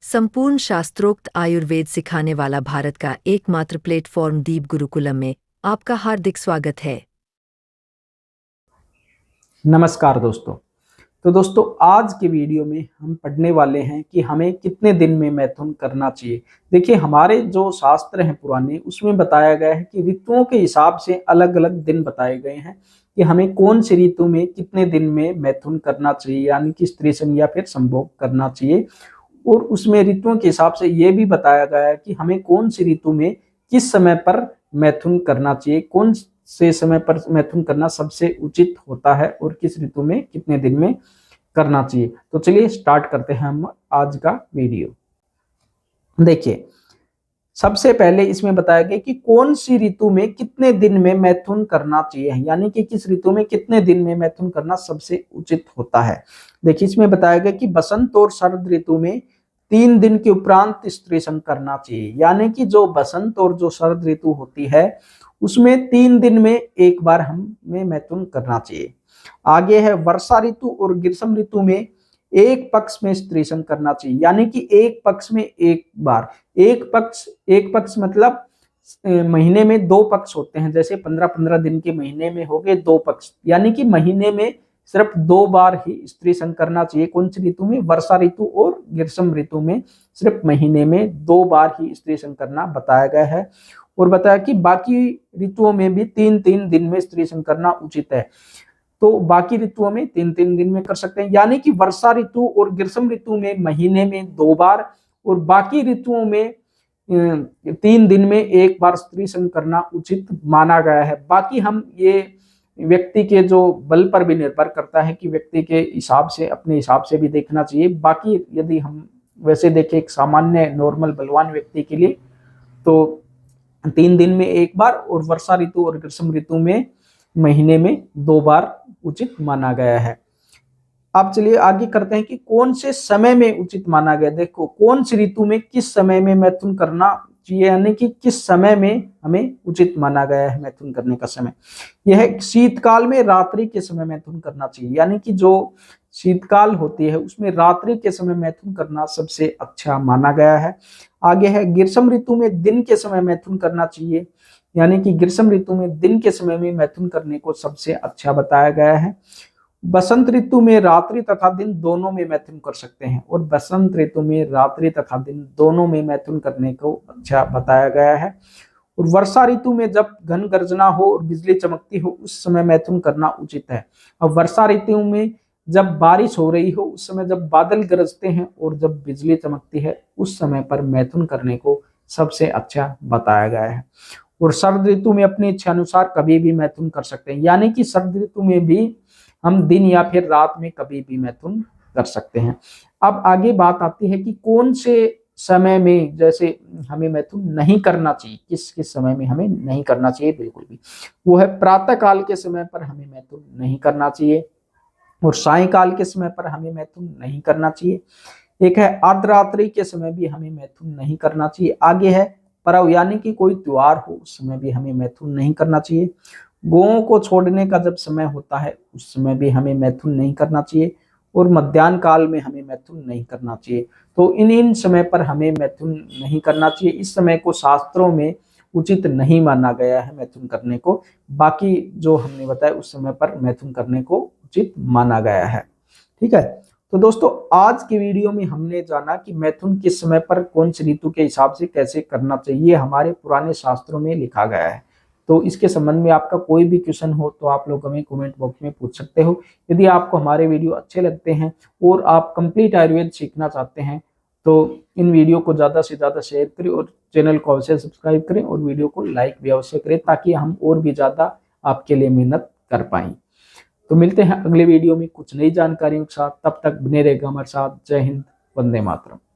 संपूर्ण शास्त्रोक्त आयुर्वेद सिखाने वाला भारत का एकमात्र प्लेटफॉर्म दीप गुरुकुलम में आपका हार्दिक स्वागत है। नमस्कार दोस्तों। तो दोस्तों, आज के वीडियो में हम पढ़ने वाले हैं कि हमें कितने दिन में मैथुन करना चाहिए। देखिए, हमारे जो शास्त्र हैं पुराने, उसमें बताया गया है कि ऋतुओं के हिसाब से अलग अलग दिन बताए गए हैं कि हमें कौन सी ऋतु में कितने दिन में मैथुन करना चाहिए, यानी कि स्त्री संग या फिर संभोग करना चाहिए। और उसमें ऋतुओं के हिसाब से ये भी बताया गया है कि हमें कौन सी ऋतु में किस समय पर मैथुन करना चाहिए, कौन से समय पर मैथुन करना सबसे उचित होता है और किस ऋतु में कितने दिन में करना चाहिए। तो चलिए स्टार्ट करते हैं हम आज का वीडियो। देखिए, सबसे पहले इसमें बताया गया कि कौन सी ऋतु में कितने दिन में मैथुन करना चाहिए, यानी कि किस ऋतु में कितने दिन में मैथुन करना सबसे उचित होता है। देखिए, इसमें बताया गया कि बसंत और शरद ऋतु में 3 दिन के उपरांत स्त्री संग करना चाहिए, यानी कि जो बसंत और जो शरद ऋतु होती है उसमें 3 दिन में एक बार हमें मैथुन करना चाहिए। आगे है वर्षा ऋतु और ग्रीष्म ऋतु में एक पक्ष में स्त्री संग करना चाहिए, यानी कि एक पक्ष में एक बार। एक पक्ष मतलब महीने में 2 पक्ष होते हैं, जैसे 15-15 दिन के महीने में हो गए 2 पक्ष, यानी कि महीने में सिर्फ 2 बार ही स्त्री संग करना चाहिए। कौन सी ऋतु में? वर्षा ऋतु और ग्रीष्म ऋतु में सिर्फ महीने में 2 बार ही स्त्री संग करना बताया गया है। और बताया कि बाकी ऋतुओं में भी 3-3 दिन में स्त्री संग करना उचित है। तो बाकी ऋतुओं में 3-3 दिन में कर सकते हैं, यानी कि वर्षा ऋतु और ग्रीष्म ऋतु में महीने में 2 बार और बाकी ऋतुओं में 3 दिन में एक बार स्त्री संग करना उचित माना गया है। बाकी हम ये व्यक्ति के जो बल पर भी निर्भर करता है कि व्यक्ति के हिसाब से, अपने हिसाब से भी देखना चाहिए। बाकी यदि हम वैसे देखें एक सामान्य नॉर्मल बलवान व्यक्ति के लिए तो 3 दिन में एक बार और वर्षा ऋतु और ग्रीष्म ऋतु में महीने में 2 बार उचित माना गया है। अब चलिए आगे करते हैं कि कौन से समय में उचित माना गया। देखो, कौन सी ऋतु में किस समय में मैथुन करना चाहिए, यानी कि किस समय में हमें उचित माना गया है मैथुन करने का समय। यह शीतकाल में रात्रि के समय मैथुन करना चाहिए, यानी कि जो शीतकाल होती है उसमें रात्रि के समय मैथुन करना सबसे अच्छा माना गया है। आगे है ग्रीष्म ऋतु में दिन के समय मैथुन करना चाहिए, यानी कि ग्रीष्म ऋतु में दिन के समय में मैथुन करने को सबसे अच्छा बताया गया है। बसंत ऋतु में रात्रि तथा दिन दोनों में मैथुन कर सकते हैं, और बसंत ऋतु में रात्रि तथा दिन दोनों में मैथुन करने को अच्छा बताया गया है। और वर्षा ऋतु में जब घन गर्जना हो और बिजली चमकती हो उस समय मैथुन करना उचित है। अब वर्षा ऋतु में जब बारिश हो रही हो, उस समय जब बादल गरजते हैं और जब बिजली चमकती है उस समय पर मैथुन करने को सबसे अच्छा बताया गया है। और शरद ऋतु में अपनी इच्छा अनुसार कभी भी मैथुन कर सकते हैं, यानी कि शरद ऋतु में भी हम दिन या फिर रात में कभी भी मैथुन कर सकते हैं। अब आगे बात आती है कि कौन से समय में जैसे हमें मैथुन नहीं करना चाहिए, किस किस समय में हमें नहीं करना चाहिए बिल्कुल भी। वो है प्रातः काल के समय पर हमें मैथुन नहीं करना चाहिए, और सायंकाल के समय पर हमें मैथुन नहीं करना चाहिए। एक है अर्धरात्रि के समय भी हमें मैथुन नहीं करना चाहिए। आगे है पर्व, यानी कि कोई त्योहार हो उस समय भी हमें मैथुन नहीं करना चाहिए। गौओं को छोड़ने का जब समय होता है उस समय भी हमें मैथुन नहीं करना चाहिए, और मध्याह्न काल में हमें मैथुन नहीं करना चाहिए। तो इन समय पर हमें मैथुन नहीं करना चाहिए। इस समय को शास्त्रों में उचित नहीं माना गया है मैथुन करने को। बाकी जो हमने बताया उस समय पर मैथुन करने को उचित माना गया है। ठीक है। तो दोस्तों, आज के वीडियो में हमने जाना कि मैथुन किस समय पर कौन सी ऋतु के हिसाब से कैसे करना चाहिए, हमारे पुराने शास्त्रों में लिखा गया है। तो इसके संबंध में आपका कोई भी क्वेश्चन हो तो आप लोग हमें कमेंट बॉक्स में पूछ सकते हो। यदि आपको हमारे वीडियो अच्छे लगते हैं और आप कंप्लीट आयुर्वेद सीखना चाहते हैं तो इन वीडियो को ज़्यादा से ज़्यादा शेयर करें और चैनल को अवश्य सब्सक्राइब करें और वीडियो को लाइक भी अवश्य करें, ताकि हम और भी ज़्यादा आपके लिए मेहनत कर पाएँ। तो मिलते हैं अगले वीडियो में कुछ नई जानकारियों के साथ। तब तक बने रहेगा हमारे साथ। जय हिंद, वंदे मातरम।